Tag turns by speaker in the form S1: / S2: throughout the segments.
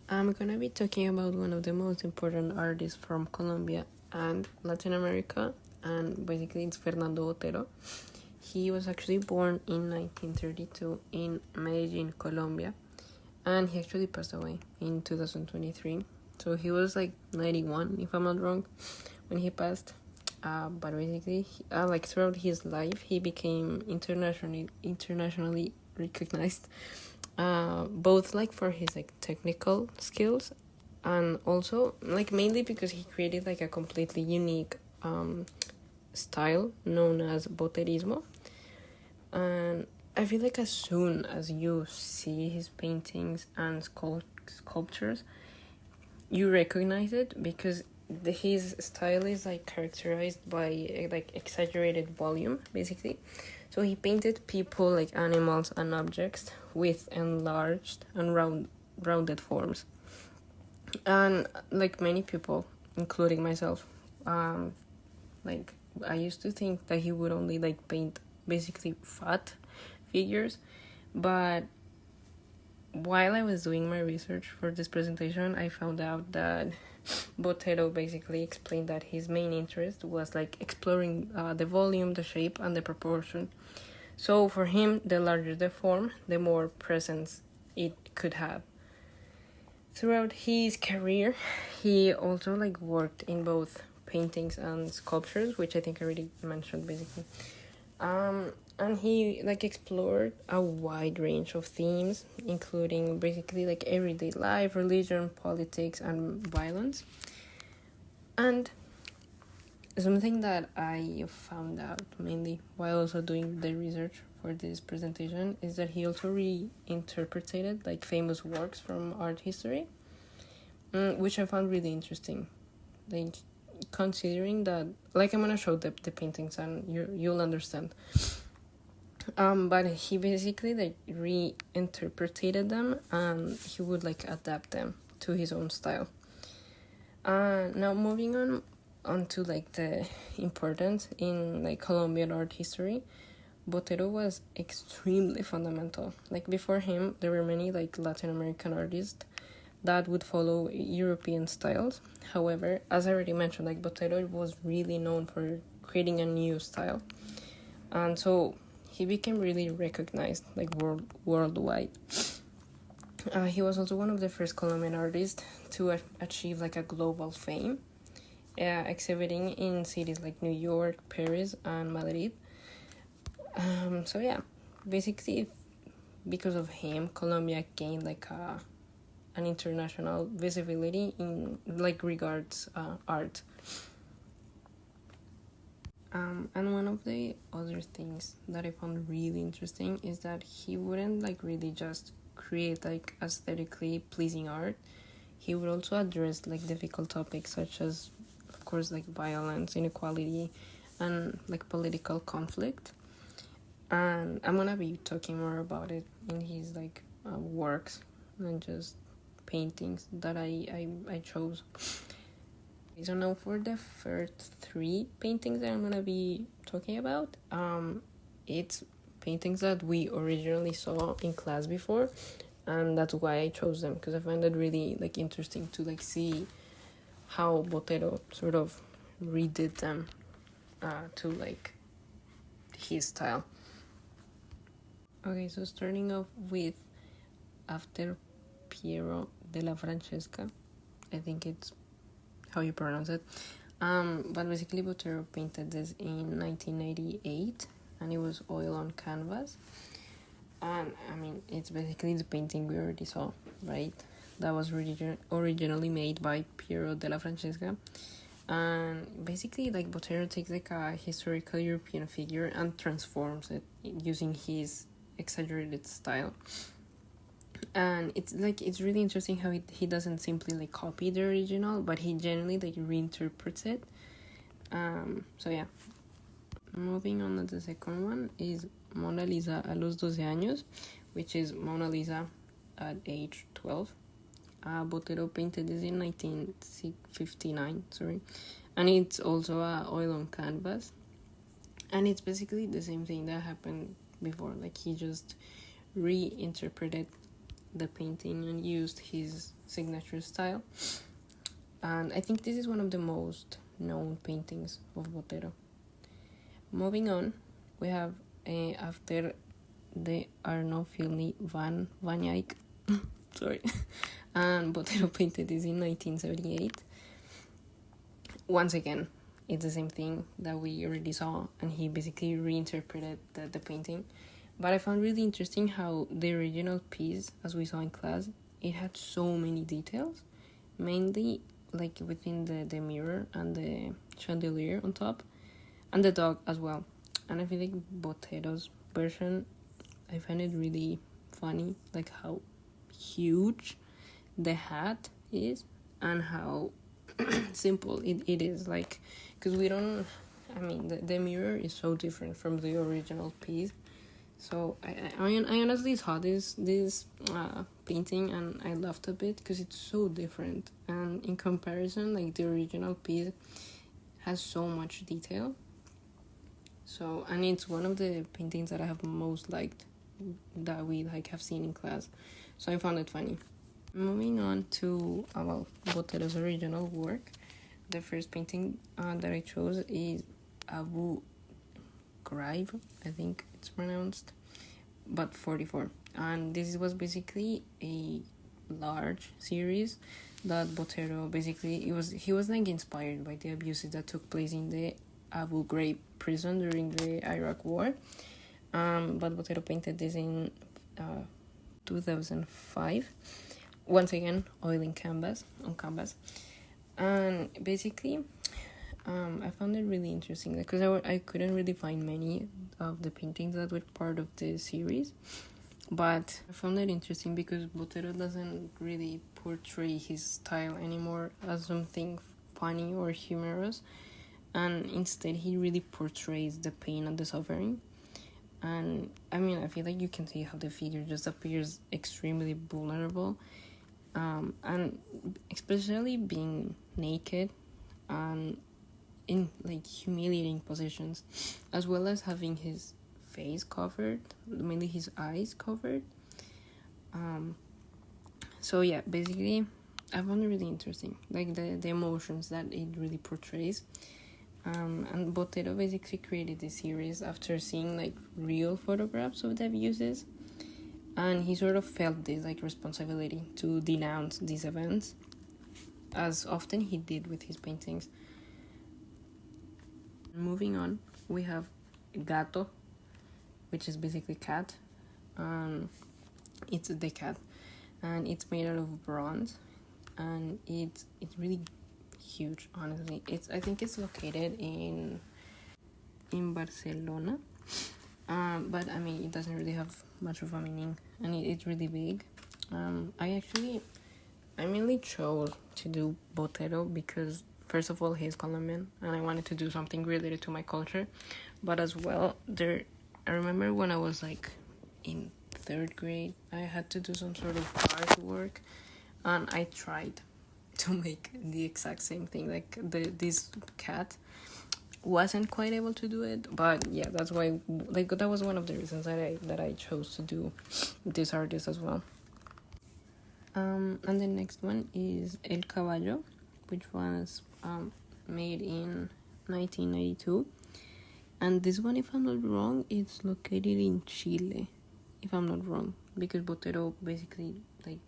S1: I'm gonna be talking about one of the most important artists from Colombia and Latin America, and basically it's Fernando Botero. He was actually born in 1932 in Medellin, Colombia, and he actually passed away in 2023. So he was like 91, if I'm not wrong, when he passed. But basically, like throughout his life, he became internationally recognized, both like for his like technical skills, and also like mainly because he created like a completely unique style known as boterismo. And I feel like as soon as you see his paintings and sculptures, you recognize it because his style is like characterized by like exaggerated volume, basically. So he painted people, like animals and objects, with enlarged and rounded forms. And like many people, including myself, like I used to think that he would only like paint basically fat figures, but while I was doing my research for this presentation, I found out that Botero basically explained that his main interest was like exploring the volume, the shape, and the proportion. So for him, the larger the form, the more presence it could have. Throughout his career, he also like worked in both paintings and sculptures, which I think I already mentioned basically. And he like explored a wide range of themes, including basically like everyday life, religion, politics, and violence. And something that I found out mainly while also doing the research for this presentation is that he also reinterpreted like famous works from art history, which I found really interesting. Like considering that, like I'm gonna show the paintings and you'll understand. But he basically like reinterpreted them and he would like adapt them to his own style. Now moving on to like the importance in like Colombian art history, Botero was extremely fundamental. Like before him, there were many like Latin American artists that would follow European styles. However, as I already mentioned, like Botero was really known for creating a new style, and so he became really recognized like worldwide. He was also one of the first Colombian artists to achieve like a global fame, exhibiting in cities like New York, Paris, and Madrid. So yeah, basically because of him, Colombia gained like an international visibility in like regards art. And one of the other things that I found really interesting is that he wouldn't like really just create like aesthetically pleasing art. He would also address like difficult topics such as, of course, like violence, inequality, and like political conflict. And I'm gonna be talking more about it in his like works and just paintings that I chose. So now for the first three paintings that I'm gonna be talking about, it's paintings that we originally saw in class before, and that's why I chose them, because I find it really like interesting to like see how Botero sort of redid them to like his style. Okay, so starting off with After Piero della Francesca, I think it's how you pronounce it. But basically Botero painted this in 1988 and it was oil on canvas. And I mean, it's basically the painting we already saw, right? That was originally made by Piero della Francesca. And basically, like, Botero takes like a historical European figure and transforms it using his exaggerated style. And it's really interesting how he doesn't simply like copy the original, but he generally like reinterprets it. So yeah, moving on to the second one is Mona Lisa a los 12 años, which is Mona Lisa at age 12. Botero painted this in 1959, and it's also a oil on canvas, and it's basically the same thing that happened before. Like he just reinterpreted the painting and used his signature style. And I think this is one of the most known paintings of Botero. Moving on, we have after the Arno Filny van Eyck, sorry, and Botero painted this in 1978. Once again, it's the same thing that we already saw, and he basically reinterpreted the painting. But I found really interesting how the original piece, as we saw in class, it had so many details, mainly like within the mirror and the chandelier on top, and the dog as well. And I feel like Botero's version, I find it really funny, like how huge the hat is and how simple it is, like, because we don't, I mean, the mirror is so different from the original piece. So I honestly saw this painting and I laughed a bit because it's so different, and in comparison, like, the original piece has so much detail. So, and it's one of the paintings that I have most liked that we like have seen in class, so I found it funny. Moving on to Botero's original work, the first painting that I chose is Abu Ghraib, I think it's pronounced, but 44. And this was basically a large series that Botero basically, he was like inspired by the abuses that took place in the Abu Ghraib prison during the Iraq War. But Botero painted this in 2005. Once again, oil on canvas. And basically, I found it really interesting because I couldn't really find many of the paintings that were part of the series, but I found it interesting because Botero doesn't really portray his style anymore as something funny or humorous, and instead he really portrays the pain and the suffering. And I mean, I feel like you can see how the figure just appears extremely vulnerable, and especially being naked and in like humiliating positions, as well as having his face covered, mainly his eyes covered. So yeah, basically I found it really interesting, like the emotions that it really portrays. And Botero basically created this series after seeing like real photographs of the abuses, and he sort of felt this like responsibility to denounce these events, as often he did with his paintings. Moving on, we have Gato, which is basically cat. It's the cat, and it's made out of bronze, and it's really huge. Honestly, I think it's located in Barcelona, but I mean, it doesn't really have much of a meaning, and it's really big. I mainly chose to do Botero because, first of all, he's Colombian, and I wanted to do something related to my culture. But as well, I remember when I was like in 3rd grade, I had to do some sort of artwork, and I tried to make the exact same thing. Like this cat wasn't quite able to do it, but yeah, that's why. Like that was one of the reasons that I chose to do this artist as well. And the next one is El Caballo, which was made in 1992. And this one, if I'm not wrong, it's located in Chile, if I'm not wrong, because Botero basically like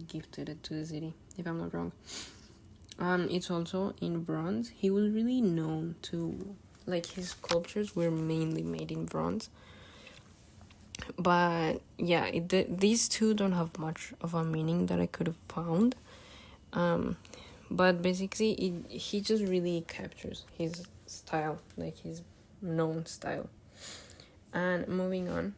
S1: gifted it to the city, if I'm not wrong. It's also in bronze. He was really known to, like, his sculptures were mainly made in bronze. But yeah, these two don't have much of a meaning that I could have found. But basically, he just really captures his style, like his known style. And moving on,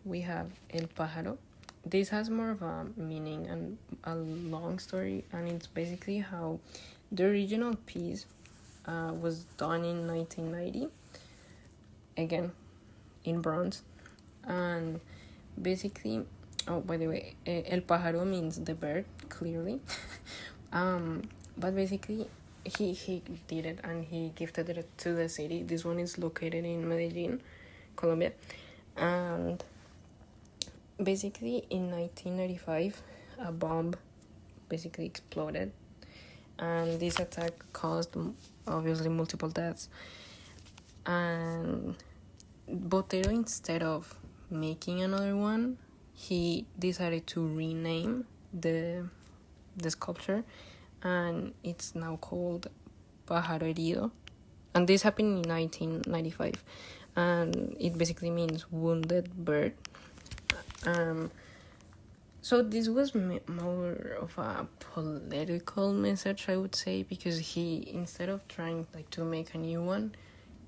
S1: we have El Pájaro. This has more of a meaning and a long story, and it's basically how the original piece was done in 1990, again in bronze. And basically, oh, by the way, El Pájaro means the bird, clearly. But basically, he did it and he gifted it to the city. This one is located in Medellin, Colombia. And basically in 1995, a bomb basically exploded, and this attack caused obviously multiple deaths. And Botero, instead of making another one, he decided to rename the sculpture, and it's now called Pájaro Herido. And this happened in 1995, and it basically means wounded bird. So this was more of a political message, I would say, because he, instead of trying like to make a new one,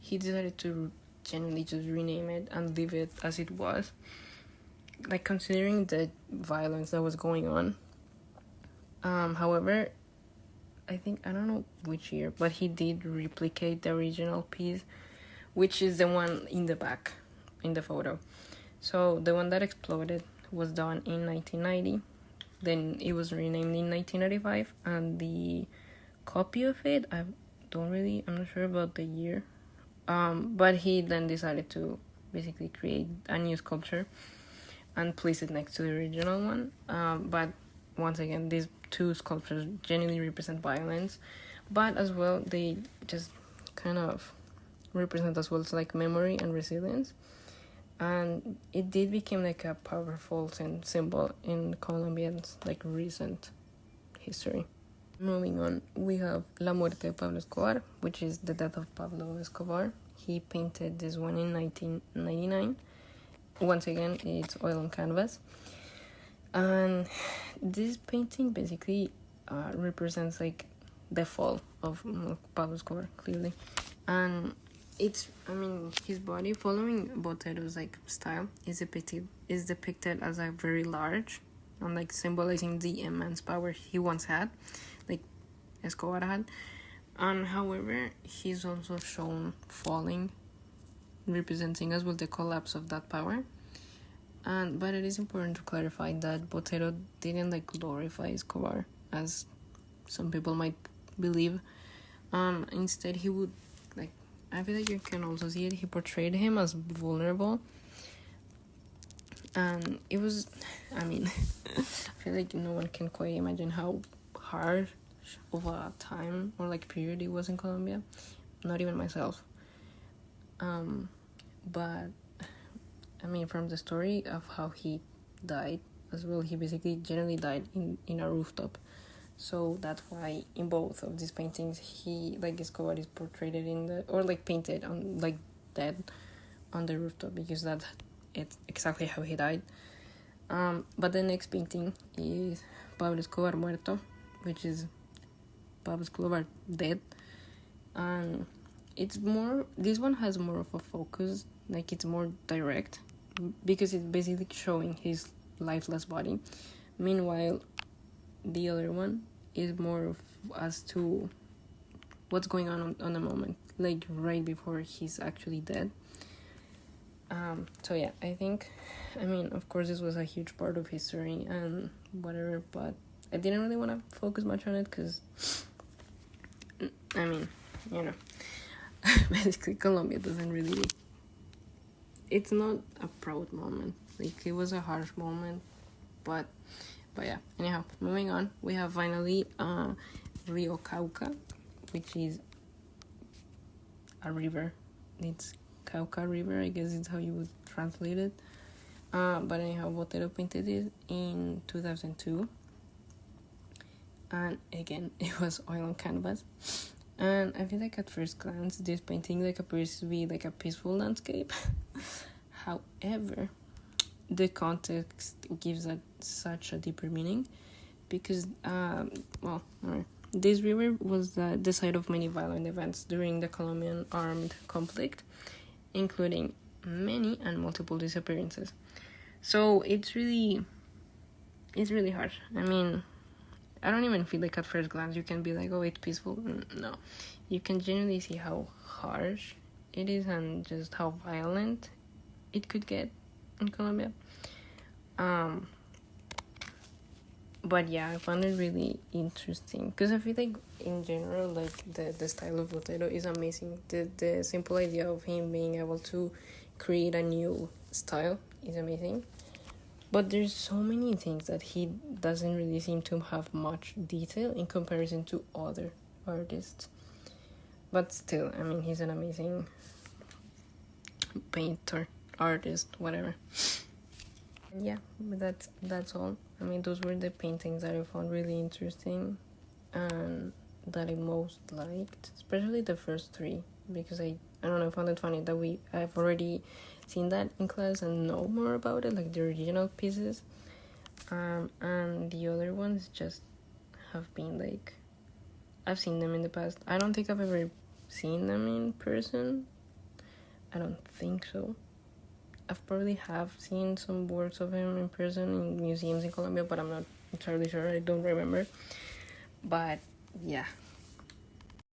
S1: he decided to genuinely just rename it and leave it as it was. Like, considering the violence that was going on. However, I don't know which year, but he did replicate the original piece, which is the one in the back, in the photo. So the one that exploded was done in 1990. Then it was renamed in 1995, and the copy of it, I'm not sure about the year. But he then decided to basically create a new sculpture and place it next to the original one. But once again, these two sculptures genuinely represent violence, but as well they just kind of represent as well like memory and resilience. And it did become like a powerful symbol in Colombian's like recent history. Moving on, we have La Muerte de Pablo Escobar, which is the death of Pablo Escobar. He painted this one in 1999. Once again, it's oil on canvas. And this painting basically represents like the fall of Pablo Escobar, clearly. And it's, his body, following Botero's like style, is depicted as a very large, and like symbolizing the immense power he once had, like Escobar had. And however, he's also shown falling, representing as well the collapse of that power. But it is important to clarify that Botero didn't like glorify Escobar, as some people might believe. Instead, he would like, I feel like you can also see it, he portrayed him as vulnerable. And it was, I feel like no one can quite imagine how harsh of a time or like period it was in Colombia. Not even myself. But from the story of how he died as well, he basically generally died in a rooftop. So that's why in both of these paintings, he, like Escobar, is portrayed painted on like dead on the rooftop, because it's exactly how he died. But the next painting is Pablo Escobar Muerto, which is Pablo Escobar dead. And this one has more of a focus, like it's more direct, because it's basically showing his lifeless body. Meanwhile, the other one is more of as to what's going on the moment, like right before he's actually dead. So yeah, I think, of course this was a huge part of history and whatever, but I didn't really want to focus much on it because, basically Colombia doesn't really, it's not a proud moment. Like, it was a harsh moment, but yeah. Anyhow, moving on, we have finally Rio Cauca, which is a river. It's Cauca River, I guess it's how you would translate it. But anyhow, Botero painted it in 2002. And again, it was oil on canvas. And I feel like at first glance, this painting appears to be like a peaceful landscape. However, the context gives it such a deeper meaning, because, this river was the site of many violent events during the Colombian armed conflict, including many and multiple disappearances. So it's really harsh. I don't even feel like at first glance you can be like, oh, it's peaceful. No, you can genuinely see how harsh it is and just how violent it could get in Colombia. But yeah, I found it really interesting because I feel like in general, like the style of Botero is amazing. The simple idea of him being able to create a new style is amazing. But there's so many things that he doesn't really seem to have much detail in comparison to other artists. But still, I mean, he's an amazing painter, artist, whatever. And yeah, that's all. I mean, those were the paintings that I found really interesting and that I most liked, especially the first three, because I don't know, I found it funny that I've already seen that in class and know more about it, like the original pieces, and the other ones just have been like, I've seen them in the past. I don't think I've ever seen them in person. I don't think so. I've probably have seen some works of him in person in museums in Colombia, but I'm not entirely sure. I don't remember. But yeah,